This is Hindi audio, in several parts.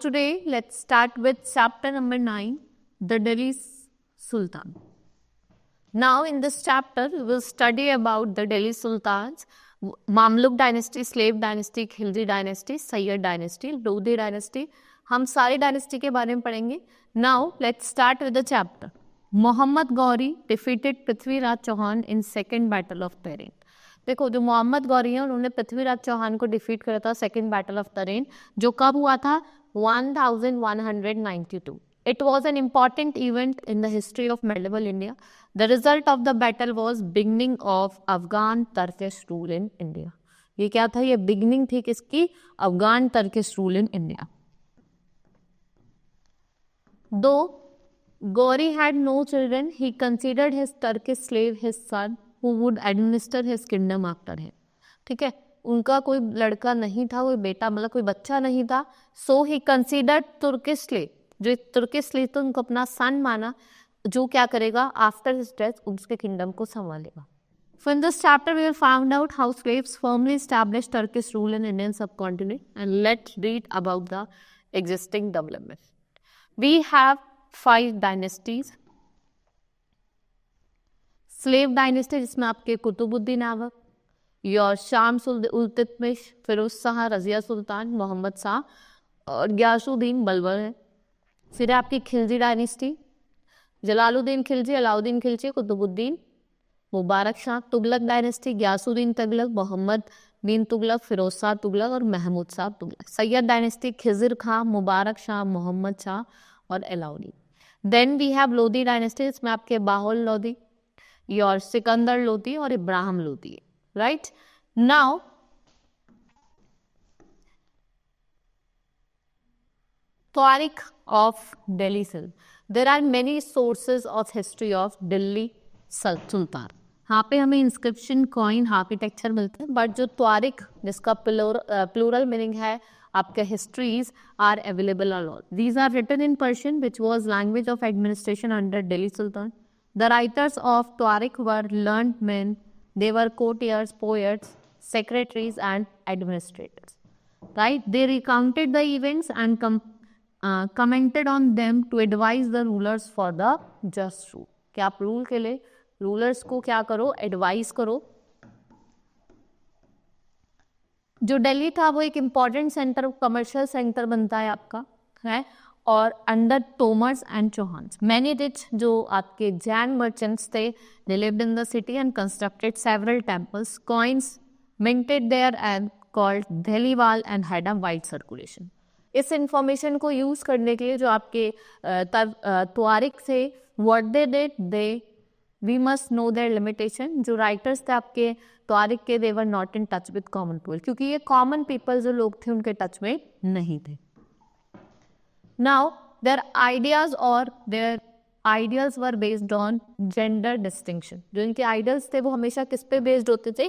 today let's start with chapter number 9, the Delhi Sultan. Now in this chapter we will study about the Delhi Sultans, Mamluk dynasty, Slave dynasty, Khilji dynasty, Sayyid dynasty, Lodi dynasty. हम सारी डायनेस्टी के बारे में पढ़ेंगे. Now let's start with the chapter. Mohammad Ghori defeated Prithviraj Chauhan in second battle of Tarin. देखो जो मोहम्मद गौरी हैं उन्होंने पृथ्वीराज चौहान को डिफीट करा था सेकेंड बैटल ऑफ तरेन, जो कब हुआ था 1192. It was an important event in the history of medieval India. The result of the battle was beginning of Afghan Turkish rule in India. ये क्या था? ये बिगनिंग थी किसकी? Afghan Turkish rule in India. Though Ghori had no children, he considered his Turkish slave his son who would administer his kingdom after him. ठीक है, उनका कोई लड़का नहीं था, कोई बेटा मतलब कोई बच्चा नहीं था. So he considered Turkish slave, जो तुर्किश स्लेव तो उनको अपना सन माना, जो क्या करेगा आफ्टर हिज डेथ उसके किंगडम को संभालेगा. So in this chapter we will find out how slaves firmly established Turkish rule in Indian subcontinent, and let's read about the existing development. We have 5 dynasties. Slave dynasty जिसमें आपके कुतुबुद्दीन ऐबक, योर शाम्स उल इल्तुतमिश, फिरोज शाह, रजिया सुल्तान, मोहम्मद शाह और गयासुद्दीन बलबर है. फिर है आपकी खिलजी डायनेस्टी, जलालुद्दीन खिलजी, अलाउद्दीन खिलजी, कुतुबुद्दीन, मुबारक शाह. तुगलक डायनेस्टी, गयासुद्दीन तुगलक, मोहम्मद बिन तुगलक, फिरोज शाह तुगलक और महमूद शाह तुगलक. सैयद डायनेस्टी, खिजिर खां, मुबारक शाह, मोहम्मद शाह और Alauddin. Then we have Lodi dynasty, इसमें आपके बाहुल लोधी, योर सिकंदर लोधी और इब्राहिम लोधी. राइट नाउ तारीख of Delhi silk. There are many sources of history of Delhi sultan. यहाँ पे हमें इंस्क्रिप्शन, कॉइन, आर्किटेक्चर मिलते हैं, बट जो तारीख जिसका प्लूरल मीनिंग है आपके histories are available all. These are written in Persian which was language of administration under Delhi sultan. The writers of Tariq were learned men. They were courtiers, poets, secretaries, and administrators. Right? They recounted the events and commented on them to advise the rulers for the just rule. कि आप रूल के लिए रूलर्स को क्या करो? एडवाइस करो. जो दिल्ली था वो एक इम्पॉर्टेंट सेंटर, कमर्शियल सेंटर बनता है आपका, है, और under Tomars and Chauhans. Many rich जो आपके जैन मर्चेंट्स थे, they lived in the city and constructed several temples. Coins minted there and called Dehliwal and had a wide circulation. इस इंफॉर्मेशन को यूज करने के लिए जो आपके तारीख से what they did, they we must know their limitation. जो राइटर्स थे आपके तारीख के, they were not in touch with common people, क्योंकि ये कॉमन पीपल जो लोग थे उनके टच में नहीं थे. Now, their ideals were based on gender distinction. जो इनके ideals थे वो हमेशा किस पे based होते थे?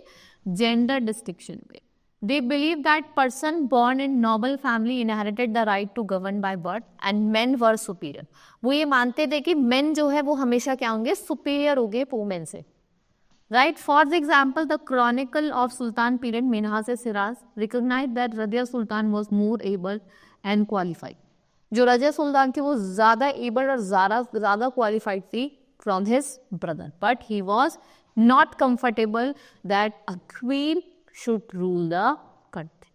Gender distinction पे. They believed that person born in noble family inherited the right to govern by birth and men were superior. वो ये मानते थे कि men जो है वो हमेशा क्या होंगे? superior होंगे women से. Right? For example, the Chronicle of Sultan period, Minhas-e-Siraz, recognized that Radia Sultan was more able and qualified. जो रजिया सुल्तान थी वो ज़्यादा एबल और ज़्यादा क्वालिफाइड थी from his brother, but he was not comfortable that a queen should rule the country.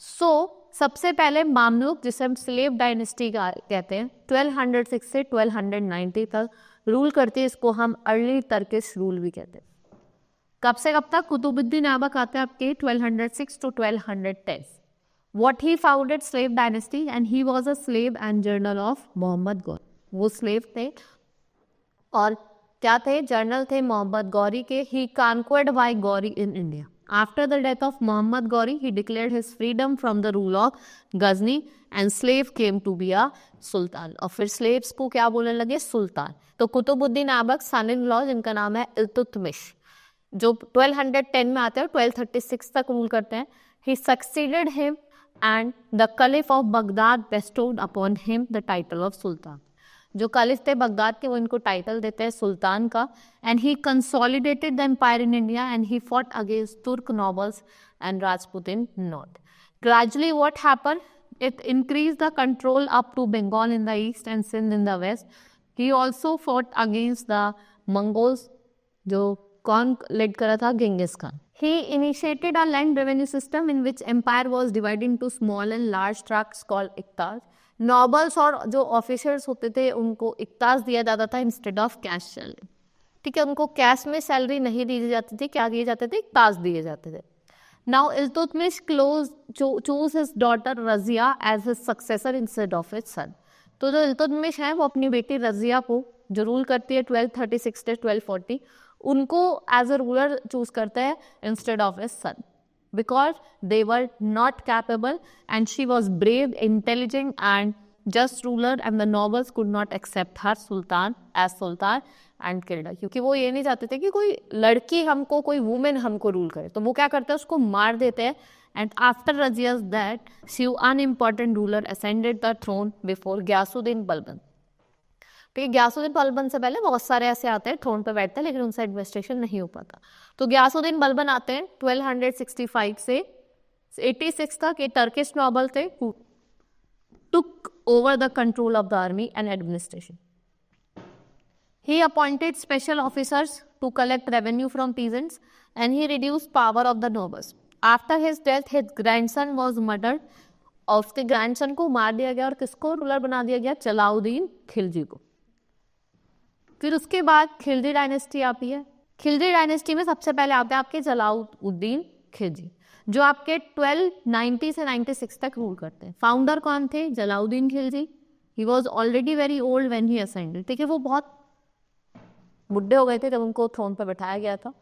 So सबसे पहले मामलुक, जिसे हम स्लेव डायनेस्टी का कहते हैं, 1206 से 1290 तक रूल करती है. इसको हम अर्ली टर्किश रूल भी कहते हैं. कब से कब तक? कुतुबुद्दीन ऐबक आते हैं आपके 1206 to 1210. What he founded slave dynasty and he was a slave and journal of Mohammad Ghori. वो स्लेव थे और क्या थे? जर्नल थे मोहम्मद गौरी के. He conquered by Gauri in India. After the death of Muhammad Gauri, he declared his freedom from the rule of Ghazni and slave came to be a sultan. और फिर slaves को क्या बोलने लगे? सुल्तान. तो कुतुबुद्दीन ऐबक सन इन लॉ जिनका नाम है इल्तुतमिश, जो 1210 में आते हैं, 1236 तक रूल करते हैं. He succeeded him and the Caliph of Baghdad bestowed upon him the title of Sultan. जो कालिफ थे बगदाद के वो इनको टाइटल देते हैं सुल्तान का. And he consolidated the empire in India and he fought against Turk nobles and Rajput in north. Gradually what happen, It increased the control up to Bengal in the east and Sindh in the west. He also fought against the Mongols, जो कौन लेड करा था? Genghis Khan. He initiated a land revenue system in which empire was divided into small and large tracts called iqtas. Nobles और जो ऑफिसर्स होते थे उनको इक्ताज दिया जाता था इंस्टेड ऑफ कैश सैलरी. ठीक है, उनको कैश में सैलरी नहीं दी जाती थी, क्या दिए जाते थे? इक्ताज दिए जाते थे. Now Iltutmish chose his daughter Razia as his successor instead of his son. तो जो इल्तुतमिश है वो अपनी बेटी रजिया को, जो रूल करती है 1236 से 1240, उनको एज अ रूलर चूज करता है instead of his son, because they were not capable and she was brave, intelligent and just ruler, and the nobles could not accept her sultan as sultan and killed, क्योंकि वो ये नहीं चाहते थे कि कोई लड़की हमको, कोई वुमेन हमको रूल करे, तो वो क्या करते हैं? उसको मार देते हैं. एंड आफ्टर रजिया's death, few unimportant ruler ascended the throne before Ghiyasuddin Balban. तो ग्यासुद्दीन बलबन से पहले बहुत सारे ऐसे आते हैं थ्रोन पे बैठते हैं, लेकिन उनसे एडमिनिस्ट्रेशन नहीं हो पाता. तो ग्यासुद्दीन बलबन आते हैं 1265 से 86 तक. ये टर्किश नॉबल थे who took over the control of the army and administration. He appointed special officers to collect revenue from peasants and he reduced power of the nobles. After his death, his grandson was murdered. और उसके ग्रैंडसन को मार दिया गया और किसको रूलर बना दिया गया? जलाउद्दीन खिलजी को. फिर उसके बाद खिलजी डायनेस्टी आती है. खिलजी डायनेस्टी में सबसे पहले आते हैं आपके जलाउद्दीन खिलजी, जो आपके 1290 से 96 तक रूल करते हैं. फाउंडर कौन थे? Jalauddin Khilji. He was already very old when he ascended. ठीक है, वो बहुत बुढ़े हो गए थे जब उनको थ्रोन पर बैठाया गया था.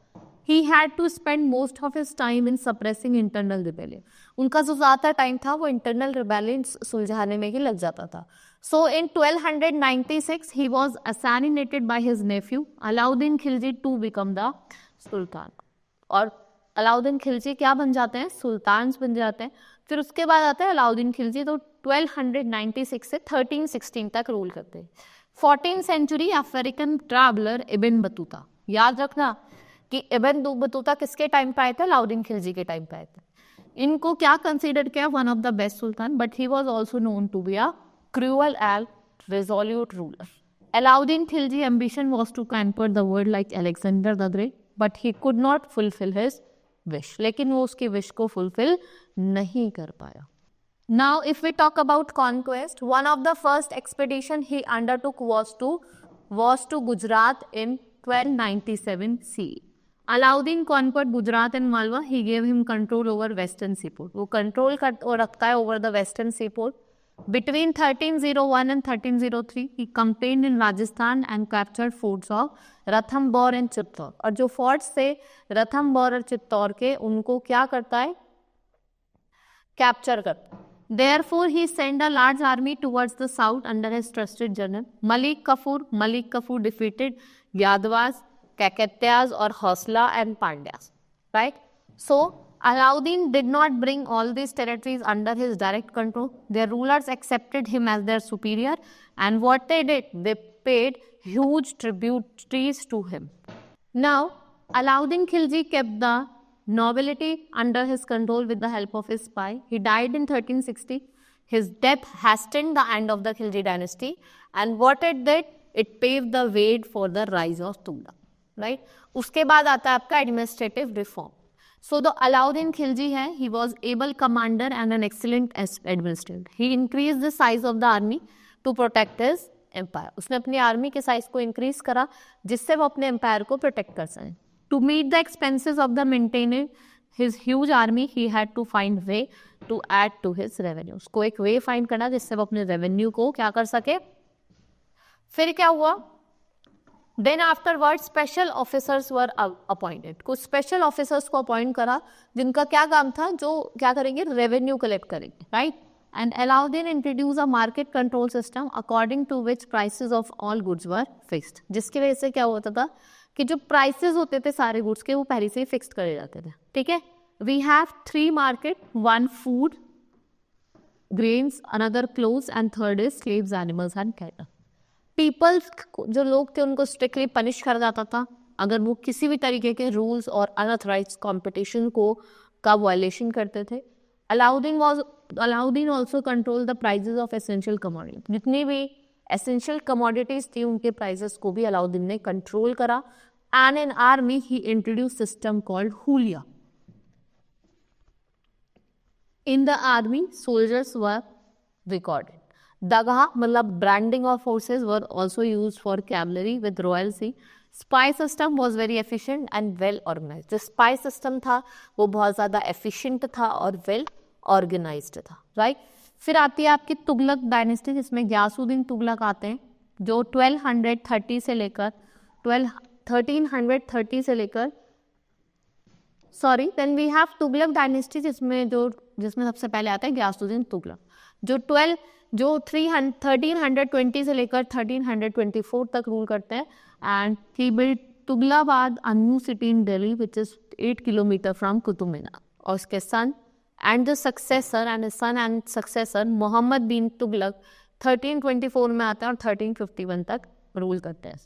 He had to spend most of his time in suppressing internal rebellion. उनका जो ज़्यादा टाइम था वो इंटरनल रिबेलियन सुलझाने में ही लग जाता था. So in 1296 he was assassinated by his nephew Alauddin Khilji to become the Sultan. और अलाउद्दीन खिलजी क्या बन जाते हैं? सुल्तान बन जाते हैं. फिर उसके बाद आता है अलाउद्दीन खिलजी, तो 1296 से 1316 तक रूल करते हैं. 14th century African traveller Ibn Battuta. याद रखना कि इब्न बतूता किसके टाइम पे आए थे? अलाउद्दीन खिलजी के टाइम पे आए थे. इनको क्या कंसीडर किया? One of the best sultan, but he was also known to be a cruel and resolute ruler. Alauddin Khilji ambition was to conquer the world like Alexander the Great, but he could not fulfil his wish. लेकिन वो उसकी विश को फुलफिल नहीं कर पाया. Now if we talk about conquest, one of the first expedition he undertook was to Gujarat in 1297 CE. Alauddin conquered Gujarat and Malwa. He gave him control over western seaport. वो control रखता है over the western seaport. Between 1301 and 1303, he campaigned in Rajasthan and captured forts of Ranthambore and Chittor. और जो forts थे Ranthambore और चित्तौर के, उनको क्या करता है? Capture करता है. Therefore, he sent a large army towards the south under his trusted general Malik Kafur. Malik Kafur defeated Yadavas, Kaketyas or Hosla and Pandyas. Right? So, Alauddin did not bring all these territories under his direct control. Their rulers accepted him as their superior, and what they did, they paid huge tributaries to him. Now, Alauddin Khilji kept the nobility under his control with the help of his spy. He died in 1360. His death hastened the end of the Khilji dynasty, and what it did, it paved the way for the rise of Tughlaq. Right? उसके बाद आता है आपका administrative reform. So the Alauddin Khilji है, he was able commander and an excellent administrator. He increased the size of the army to protect his empire. उसने अपनी army के size को increase करा जिससे वो अपने empire को protect कर सके. To meet the expenses of the maintaining his huge army, he had to find way to add to his revenue. उसको एक way find करना जिससे वो अपने revenue को क्या कर सके. फिर क्या हुआ? Then afterwards special officers were appointed. कुछ special officers को appoint करा जिनका क्या काम था, जो क्या करेंगे, revenue collect करेंगे, right? And Alauddin introduced a market control system according to which prices of all goods were fixed. जिसकी वजह से क्या होता था कि जो prices होते थे सारे goods के, वो पहले से ही fixed करे जाते थे. ठीक है? We have 3 market, one food, grains, another clothes, and third is slaves, animals and cattle. Peoples जो लोग थे उनको स्ट्रिक्टली पनिश कर जाता था अगर वो किसी भी तरीके के रूल्स और अनऑथराइज्ड कंपटीशन को का वायलेशन करते थे. Alauddin also control the prices of essential commodity, जितनी भी एसेंशियल कमोडिटीज थी उनके प्राइसेस को भी अलाउद्दीन ने कंट्रोल करा. And in army he introduce system called huliya. In the army soldiers were recorded. Dagh मतलब branding of forces were also use for cavalry with royalty. Spy system was very efficient and well organised. जो स्पाई सिस्टम था वो बहुत ज़्यादा एफिशिएंट था और वेल ऑर्गेनाइज्ड था, राइट. फिर आती है आपकी तुगलक डायनेस्टी, जिसमें गयासुद्दीन तुगलक आते हैं जो 1330 से लेकर then we have Tughlaq dynasty जिसमें सबसे पहले आता है गयासुद्दीन तुगलक जो 1320 से लेकर 1324 तक रूल करते हैं. And he build Tughlakabad, a new city in Delhi which is 8 kilometres from Qutub Minar. और उसके son and successor Mohammad bin Tughlaq 1324 में आता है और 1351 तक रूल करते हैं.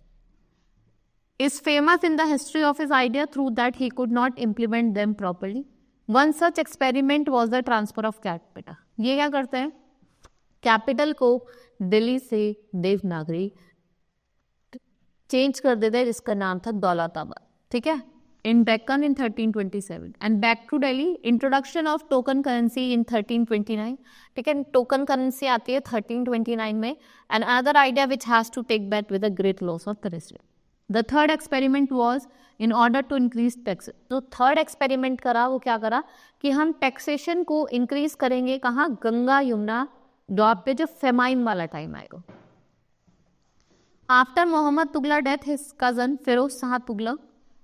is famous in the history of his idea through that he could not implement them properly. One such experiment was the transfer of capital. ये क्या करते हैं, कैपिटल को दिल्ली से देवनागरी चेंज कर देते हैं जिसका नाम था दौलताबाद, ठीक है, in Deccan in 1327 and back to Delhi. Introduction of token currency in 1329. ठीक है, token currency आती है 1329 में. And another idea which has to take back with a great loss of terrestrial. The third experiment was in order to increase taxes. तो third experiment करा, वो क्या करा कि हम taxation को increase करेंगे कहाँ, गंगा यमुना द्वाब पे जो फेमाइन वाला टाइम आएगा. After Muhammad Tughlaq death, his cousin Firoz Shah Tughlaq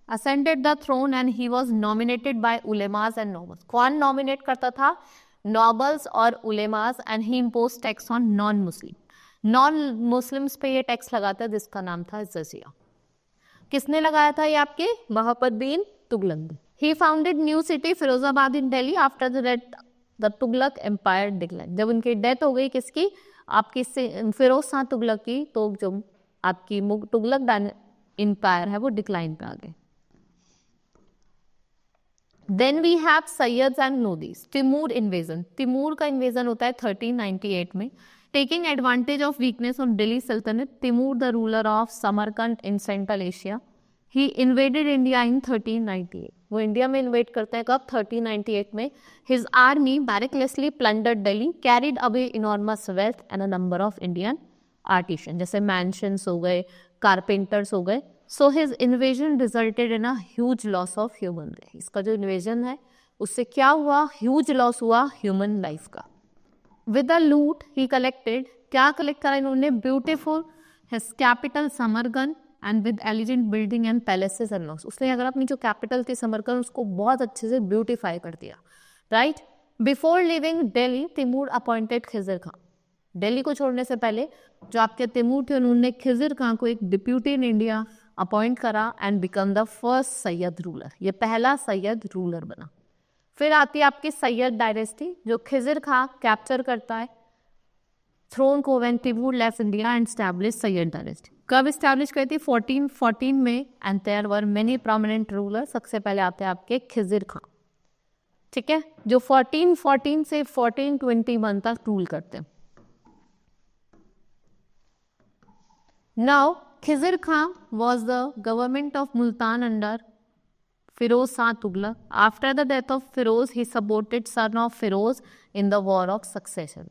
ascended the throne and he was nominated by ulemas and nobles. कौन nominate करता था, nobles और ulemas, and he imposed tax on non-Muslims पे ये टैक्स लगाता है जिसका नाम था जजिया. किसने लगाया था ये, आपके Mohammad bin Tughlaq. He founded new city Firozabad in Delhi after the death the Tughlaq empire declined. जब उनकी डेथ हो गई किसकी, आपकी फिरोज शाह तुगलक की, तो जो आपकी तुगलक एम्पायर है वो डिक्लाइन पे आ गए. Then we have Sayyids and Lodis. Timur invasion, Timur का इन्वेजन होता है 1398 में. Taking advantage of weakness of Delhi सल्तनत, Timur the ruler of Samarkand in central Asia, he invaded India in 1398. वो इंडिया में इन्वेड करते हैं कब, 1398 में. His army mercilessly plundered Delhi, carried away enormous wealth and a number of Indian artisan, जैसे मैंशंस हो गए, कारपेंटर्स हो गए. So his invasion resulted in a huge loss of human life. इसका जो इन्वेजन है उससे क्या हुआ, ह्यूज लॉस हुआ ह्यूमन लाइफ का. With a loot he collected, क्या कलेक्ट करा इन्होंने, beautiful his capital Samarkand and with elegant building and palaces and loss. उसने अगर अपनी जो कैपिटल थी समरगन उसको बहुत अच्छे से ब्यूटिफाई कर दिया, right. Before living Delhi Timur appointed Khizr Khan. Delhi को छोड़ने से पहले जो आपके तिमूर थे उन्होंने खिजर खान को एक डिप्यूटी इन इंडिया अपॉइंट करा and become the first Syed ruler. ये पहला सैयद रूलर बना. फिर आती है आपकी सैयद डायनेस्टी जो खिजर खान कैप्चर करता है थ्रोन को when Timur left India and establish Sayyid dynasty. कब एस्टैब्लिश करी थी, 1414 में. And there were many prominent ruler. सबसे पहले आते हैं आपके खिजर खान, ठीक है, जो 1414 से 1421 तक रूल करते हैं. Now Khizr Khan was the government of Multan under Firoz Shah Tughlaq. After the death of Firoz, he supported son of Firoz in the war of succession.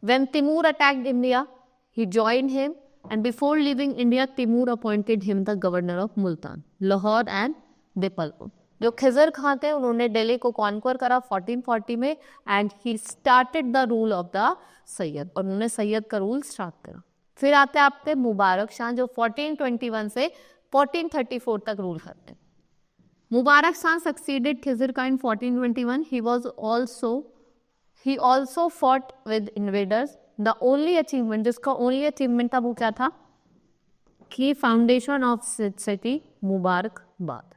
When Timur attacked India, he joined him, and before leaving India, Timur appointed him the governor of Multan, Lahore and Dipalpur. जो खिजर खान थे उन्होंने दिल्ली को कॉन्कर करा 1440 में and he started the rule of the Syed, और उन्होंने सैयद का रूल स्टार्ट करा. फिर आते हैं आपके मुबारक शाह जो 1421 से 1434 तक रूल करते हैं. Mubarak Shah succeeded Khizr Khan in 1421. he also fought with invaders. The only achievement, जिसका ओनली अचीवमेंट था वो क्या था कि फाउंडेशन ऑफ सिटी मुबारकबाद.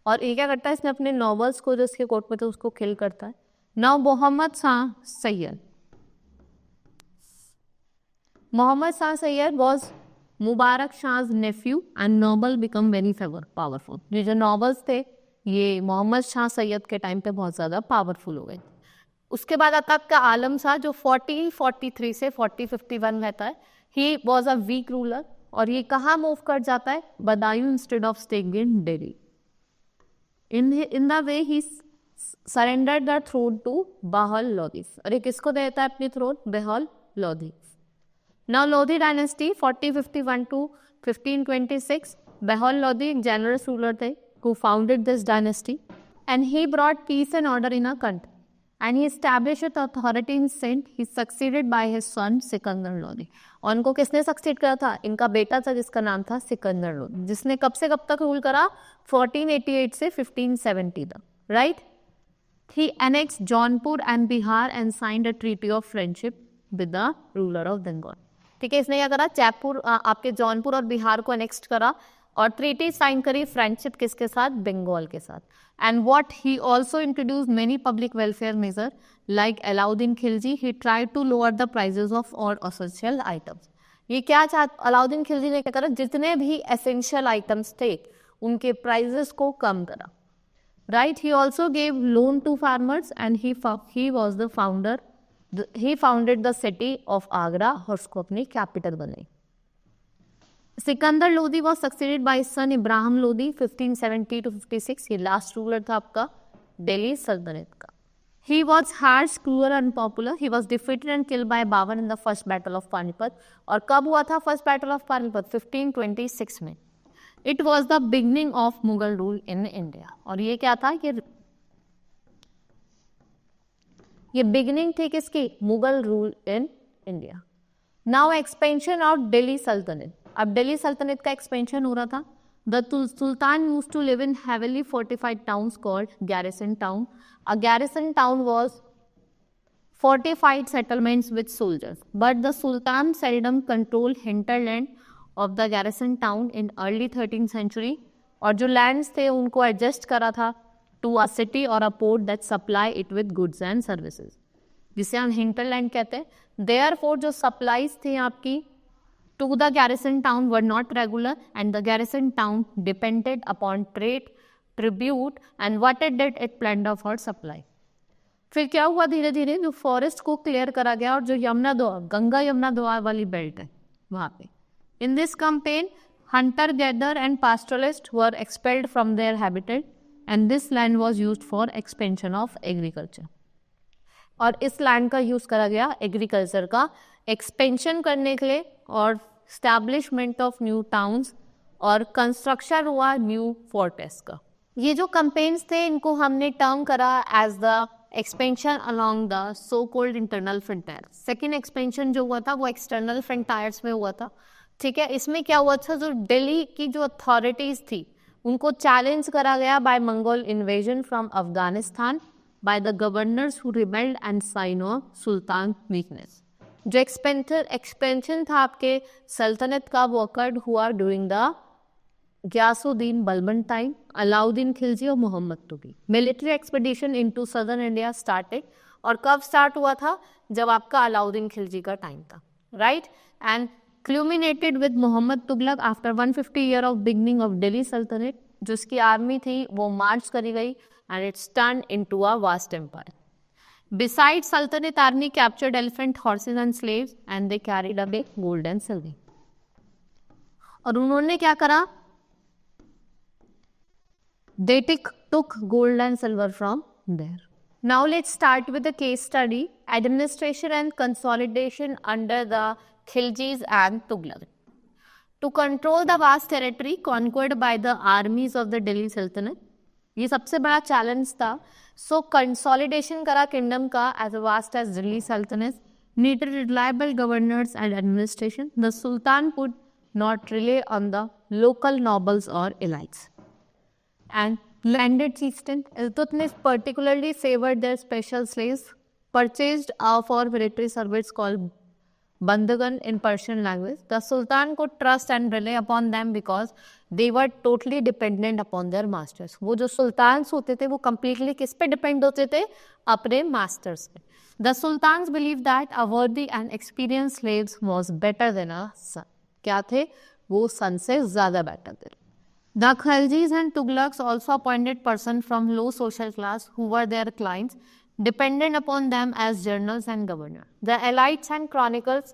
और ये क्या करता है, इसने अपने नॉवेल्स को जो इसके कोर्ट में थे उसको किल करता है. Now Mohammad Shah Sayyid. Muhammad Shah Sayyid was Mubarak Shah's nephew and noble become very powerful. ये जो नॉबल्स थे ये मोहम्मद शाह सैयद के टाइम पे बहुत ज़्यादा पावरफुल हो गए. उसके बाद आता है आपका आलम शाह जो 4043 से 4051 रहता है. He was a weak ruler और ये कहाँ मूव कर जाता है, Badaun instead of staying in Delhi. In the way he surrender the throne to Bahlul Lodhi. अरे किसको देता है अपनी throne, Bahlul Lodhi. Now Lodhi dynasty 4051 to 1526. Behol Lodi एक generous ruler थे who founded this dynasty and he brought peace and order in a country and he established an authority in Sindh. He succeeded by his son Sikandar Lodhi. और उनको किसने सक्सीड करा था, इनका बेटा था जिसका नाम था सिकंदर लोधी, जिसने कब से कब तक रूल करा, 1488 से 1570 तक, right. He annexed Jaunpur and Bihar and signed a treaty of friendship with the ruler of Bengal. ठीक है, इसने क्या करा, जयपुर आपके जौनपुर और बिहार को अनेक्स्ट करा और ट्रीटी साइन करी फ्रेंडशिप किसके साथ, बंगाल के साथ. And what he also introduce many public welfare measure like Alauddin Khilji. He tried to lower the prices of all essential items. ये क्या अलाउद्दीन खिलजी ने क्या करा, जितने भी एसेंशियल आइटम्स थे उनके प्राइजेस को कम करा, right. He also gave loan to farmers and he was the founder. He founded the city of Agra और उसको अपनी कैपिटल बनाई. Sikandar Lodhi was succeeded by his son Ibrahim Lodhi 1570 to 56. ये लास्ट रूलर था आपका दिल्ली सल्तनत का. He was harsh, cruel and unpopular. He was defeated and killed by Babar in the first battle of Panipat. और कब हुआ था फर्स्ट बैटल ऑफ पानीपत, 1526 में. It was the beginning of Mughal rule in India. और ये क्या था, ये बिगिनिंग थी किसकी, Mughal rule in India. Now expansion of Delhi Sultanate. अब दिल्ली सल्तनत का एक्सपेंशन हो रहा था. The sultan used to live in heavily fortified towns called garrison town. A garrison town was fortified settlements with soldiers, but the sultan seldom controlled hinterland of the garrison town in early 13th century. और जो लैंड्स थे उनको एडजस्ट करा था to a city or a port that supply it with goods and services, जिसे हम hinterland कहते हैं. Therefore जो supplies थी आपकी to the garrison town were not regular and the garrison town depended upon trade, tribute and what it did it planned for supply. फिर क्या हुआ, धीरे धीरे जो फॉरेस्ट को क्लियर करा गया और जो यमुना दोआ, गंगा यमुना दोआ वाली बेल्ट है वहाँ पे. In this campaign hunter gatherer and pastoralists were expelled from their habitat and this land was used for expansion of agriculture. और इस लैंड का यूज करा गया एग्रीकल्चर का एक्सपेंशन करने के लिए और स्टैब्लिशमेंट ऑफ न्यू टाउन्स और कंस्ट्रक्शन हुआ न्यू फोर्ट्रेस का. ये जो कैंपेन्स थे इनको हमने टर्म करा as the expansion along the so called internal frontier. Second expansion जो हुआ था वो एक्सटर्नल फ्रंटियर्स में हुआ था. ठीक है, इसमें क्या हुआ था, जो दिल्ली की जो अथॉरिटीज थी उनको चैलेंज करा गया by Mongol invasion from Afghanistan by the governors who rebelled and sign of sultan weakness. जो एक्सपेंशन था आपके सल्तनत का वो अकर्ड हुआ during the Ghiyasuddin Balban time, Alauddin Khilji और Mohammad Tughlaq. Military expedition into southern India started. और कब स्टार्ट हुआ था, जब आपका अलाउद्दीन खिलजी का टाइम था, right. And culminated with Mohammad Tughlaq after 150 year of beginning of Delhi सल्तनत. जो उसकी आर्मी थी वो मार्च करी गई and it's turn into a vast empire. Beside सल्तनत army captured elephant horses and slaves and they carried away gold and silver. और उन्होंने क्या करा, they took gold and silver from there. Now let's start with the case study, administration and consolidation under the Khiljis and Tughlaq. To control the vast territory conquered by the armies of the Delhi Sultanate, ये सबसे बड़ा चैलेंज था. So consolidation करा किंगडम का as vast as Delhi Sultanate, needed reliable governors and administration. The Sultan could not rely on the local nobles or elites. And landed chieftain, Iltutmish particularly favored their special slaves purchased for military service called Bandagan in Persian language. The Sultan could trust and rely upon them because they were totally dependent upon their masters. वो जो सुल्तान्स होते थे वो completely किस पे depend होते थे, अपने masters पे. The sultans believed that a worthy and experienced slaves was better than a son. क्या थे, वो son से ज़्यादा better थे. The Khiljis and Tughlaqs also appointed persons from low social class who were their clients dependent upon them as generals and governors. The elites and chronicles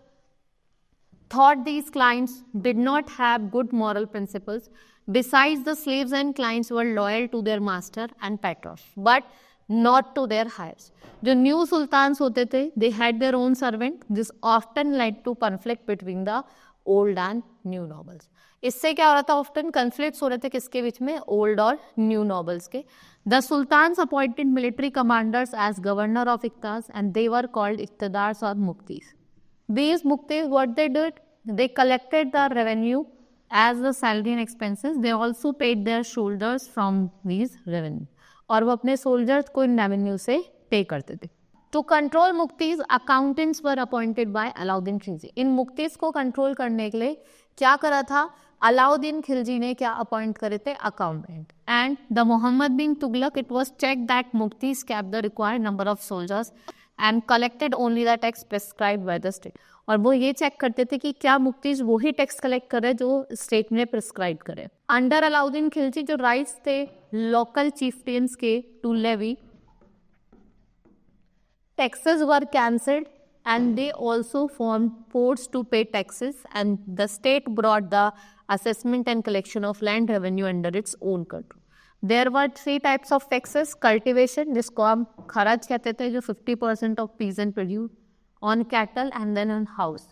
thought these clients did not have good moral principles. Besides, the slaves and clients were loyal to their master and patron, but not to their heirs. जो न्यू सुल्तान्स होते थे, they had their own servant. This often led to conflict between the old and new nobles. इससे क्या हो रहा था? ऑफ्टन कन्फ्लिक्ट्स हो रहे थे किसके बीच में? ओल्ड और न्यू नॉबल्स के. The sultans appointed military commanders as governor of iqtas and they were called iqtadars और muqtis. These muktis, what they did, they collected the revenue as the salary and expenses. They also paid their soldiers from these revenue. और वो अपने soldiers को इन revenue से pay करते थे. To control muktis, accountants were appointed by Alauddin Khilji. In muktis को control करने के लिए क्या करा था? अलाउद्दीन खिलजी ने क्या अपॉइंट करे थे? Accountant. And the Mohammad bin Tughlaq, it was check that muqtis kept the required number of soldiers and collected only the tax prescribed by the state. और वो ये चेक करते थे कि क्या मुक्तीस वही टैक्स कलेक्ट करे जो स्टेट ने प्रिस्क्राइब करे. अंडर अलाउद्दीन खिलजी जो राइट्स थे लोकल चीफटेन्स के to levy taxes were cancelled and they also formed ports to pay taxes, and the state brought the assessment and collection of land revenue under its own control. There were 3 types of taxes. Cultivation, जिसको हम खराज कहते थे, जो 50% of peasant produce, on cattle and then on house.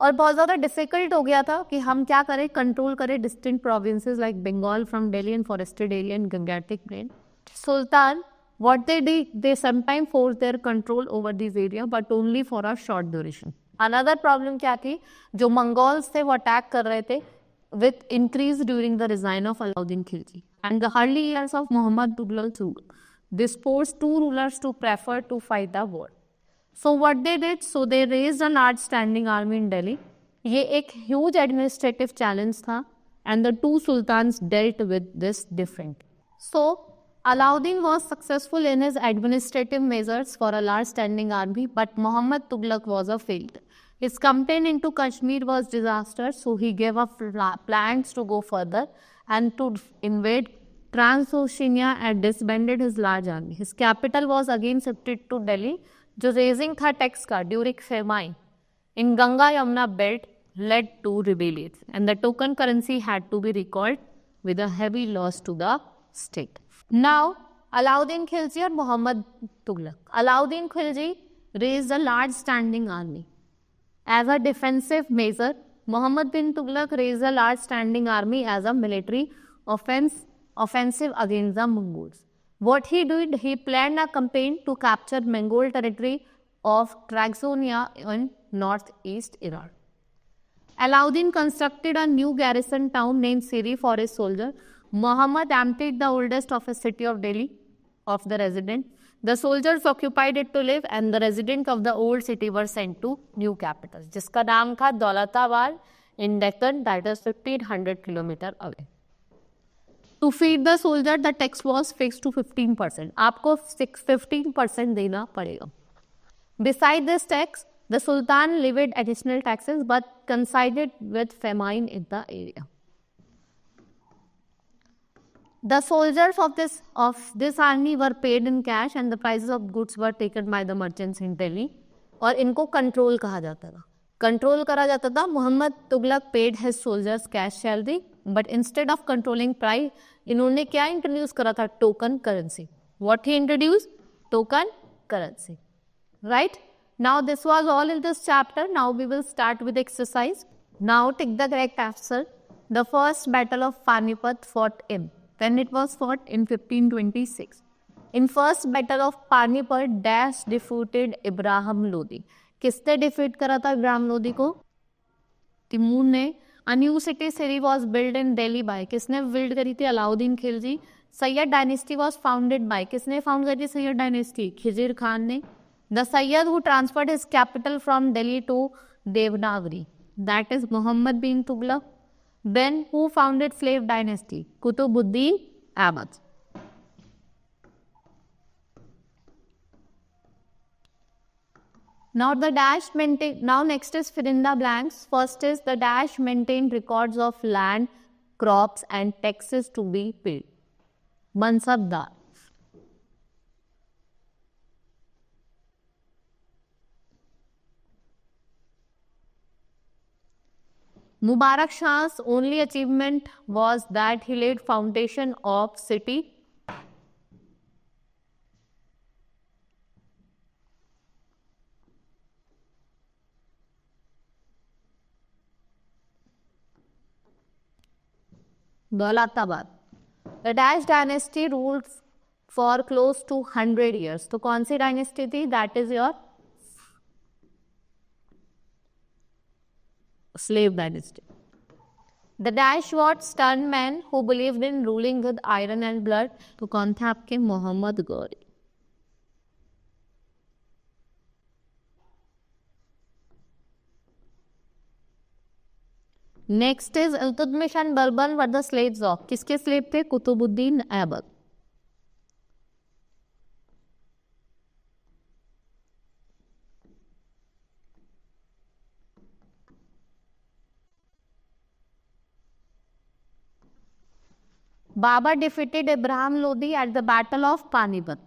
और बहुत ज़्यादा डिफिकल्ट हो गया था कि हम क्या करें, कंट्रोल करें distinct provinces like Bengal from Delhi and forested area and Gangetic plain. Sultan, what they did, they sometimes forced their control over these area but only for a short duration. Another problem क्या थी, जो मंगोल्स थे वो अटैक कर रहे थे with increase during the reign of Alauddin Khilji and the early years of Muhammad Tughlaq's rule. This forced 2 rulers to prefer to fight the war. So what they did, so they raised a large standing army in Delhi. ये एक huge administrative challenge था and the 2 sultans dealt with this differently. So Alauddin was successful in his administrative measures for a large standing army, but Muhammad Tughlaq was a failure. His campaign into Kashmir was disastrous, so he gave up plans to go further and to invade Transoxiana and disbanded his large army. His capital was again shifted to Delhi, जो raising था tax का during famine in Ganga Yamuna belt led to rebellions, and the token currency had to be recalled with a heavy loss to the state. Now, Alauddin Khilji or Muhammad Tughlaq. Alauddin Khilji raised a large standing army. As a defensive measure, Muhammad bin Tughlaq raised a large standing army as a military offensive against the Mongols. What he did, he planned a campaign to capture Mongol territory of Transoxiana in northeast Iran. Alauddin constructed a new garrison town named Siri for his soldiers. Muhammad emptied the oldest of his city of Delhi of the resident. The soldiers occupied it to live, and the residents of the old city were sent to new capitals, जिसका नाम था Daulatabad in Deccan, that is 1500 kilometers away. To feed the soldier, the tax was fixed to 15%. आपको 15% देना पड़ेगा. Besides this tax, the Sultan levied additional taxes but coincided with famine in the area. The soldiers of this army were paid in cash and the prices of goods were taken by the merchants in Delhi. और इनको कंट्रोल कहा जाता था. कंट्रोल करा जाता था. Mohammad Tughlaq paid his soldiers cash salary, but instead of controlling price इन्होंने क्या इंट्रोड्यूस करा था? Token currency. What he introduce? Token currency. Right? Now this was all in this chapter. Now we will start with exercise. Now take the correct answer. The first battle of Panipat fought in. When it was fought in 1526. In first battle of Panipat, Dash defeated Ibrahim Lodi. किसने डिफीट करा था इब्राहिम लोदी को? तिमूर ने. A new city Siri was built in Delhi by. किसने बिल्ड करी थी? Alauddin Khilji. Syed dynasty was founded by. किसने फाउंड करी थी सैयद डायनेस्टी? खिजिर खान ने. The Sayyid who transferred his capital from Delhi to Devanagari, that is Muhammad bin Tughlaq. Then who founded slave dynasty? Kutubuddin Aibak. Now the dash maintain. Now next is fill in the blanks. First is the dash maintained records of land, crops and taxes to be paid. Mansabdar. Mubarak Shah's only achievement was that he laid foundation of city. Daulatabad. The Dash dynasty ruled for close to 100 years. तो कौन सी डायनेस्टी थी? That is your slave dynasty. The Dash was stern men who believed in ruling with iron and blood. तो कौन थे आपके? Mohammad Ghori. Next is Iltutmish and Balban were the slaves of. किसके स्लेव थे? Qutubuddin Aibak. Babur defeated Ibrahim Lodi at the Battle of Panipat.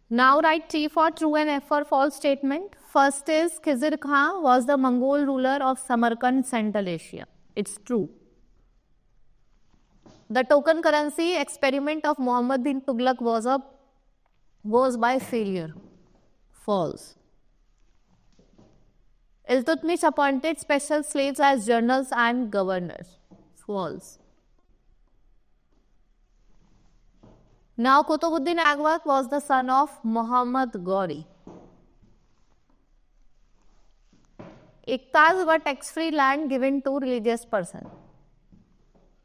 Now write T for true and F for false statement. First is Khizr Khan was the Mongol ruler of Samarkand, Central Asia. It's true. The token currency experiment of Muhammad bin Tughlaq was by failure. False. Iltutmish appointed special slaves as generals and governors. False. Now Kutubuddin Aibak was the son of Muhammad Ghori. Iktas were tax-free land given to religious person.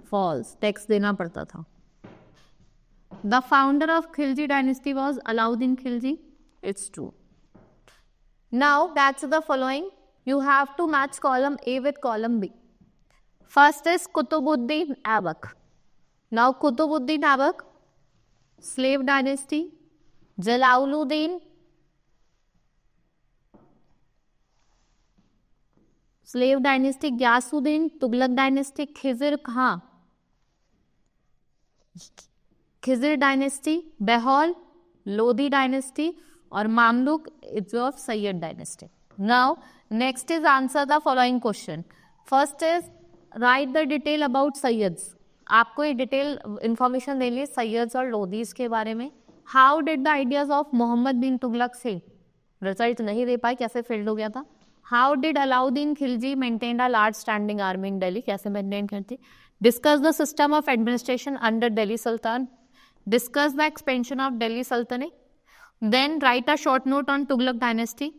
False. Tax देना पड़ता था. The founder of Khilji dynasty was Alauddin Khilji. It's true. Now that's the following. You have to match column A with column B. First is Kutubuddin Aibak. Now Kutubuddin Aibak, slave dynasty. Jalaluddin, slave dynasty. Ghiyasuddin, Tughlaq dynasty. Khizr Khan, Khizr dynasty. Behol, Lodi dynasty. Or Mamluk, it's of Sayyid dynasty. Now next is answer the following question. First is write the detail about Sayyids. आपको ये डिटेल इंफॉर्मेशन देनी है सैयद्स और लोदीज के बारे में. How did the ideas of Mohammad bin Tughlaq से रिजल्ट नहीं दे पाए, कैसे फेल्ड हो गया था. How did Alauddin Khilji maintain a large standing army in Delhi, कैसे मेंटेन करती. Discuss the system of administration under Delhi sultan. Discuss the expansion of Delhi सल्तनत. Then write a short note on Tughlaq dynasty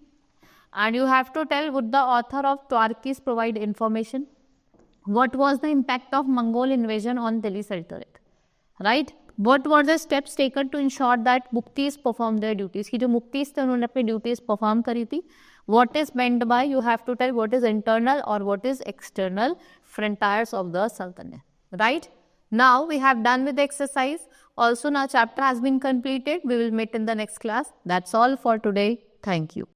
and you have to tell would the author of Twarkis provide information. What was the impact of Mongol invasion on Delhi Sultanate, right? What were the steps taken to ensure that muftis perform their duties? कि जो मुफ्तीस थे उन्होंने अपनी duties perform करी थी. What is meant by, you have to tell what is internal or what is external frontiers of the Sultanate, right? Now we have done with the exercise. Also now chapter has been completed. We will meet in the next class. That's all for today. Thank you.